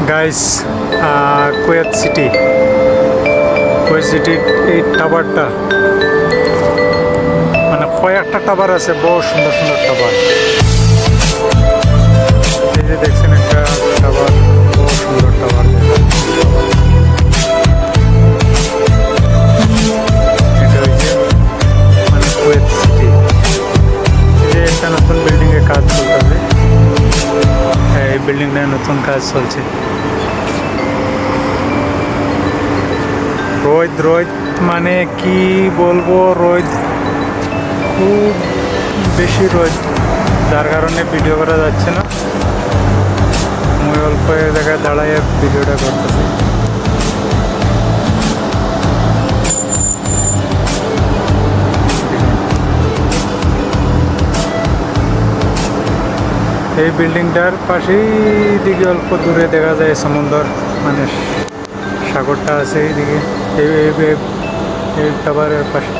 Guys, Kuwait সিটির এই টাওয়ারটা মানে কয়েকটা টাওয়ার আছে, বহু সুন্দর সুন্দর টাওয়ার। এই যে দেখছেন একটা টাওয়ার, বহু সুন্দর টাওয়ার। এটা হচ্ছে মানে কুয়েত সিটি। এই যে একটা নতুন বিল্ডিংয়ে কাজ চলতেছে, এই বিল্ডিংটায় নতুন কাজ চলছে। রোদ মানে কি বলবো, রোদ খুব বেশি রোদ, যার কারণে ভিডিও করা যাচ্ছে না। আমি অল্প জায়গায় দাঁড়ায় ভিডিওটা করতেছি। এই বিল্ডিংটার পাশেই দিকে অল্প দূরে দেখা যায় সমুদ্র, মানে সাগরটা আছে এইদিকে, এই টাওয়ারের পাশে।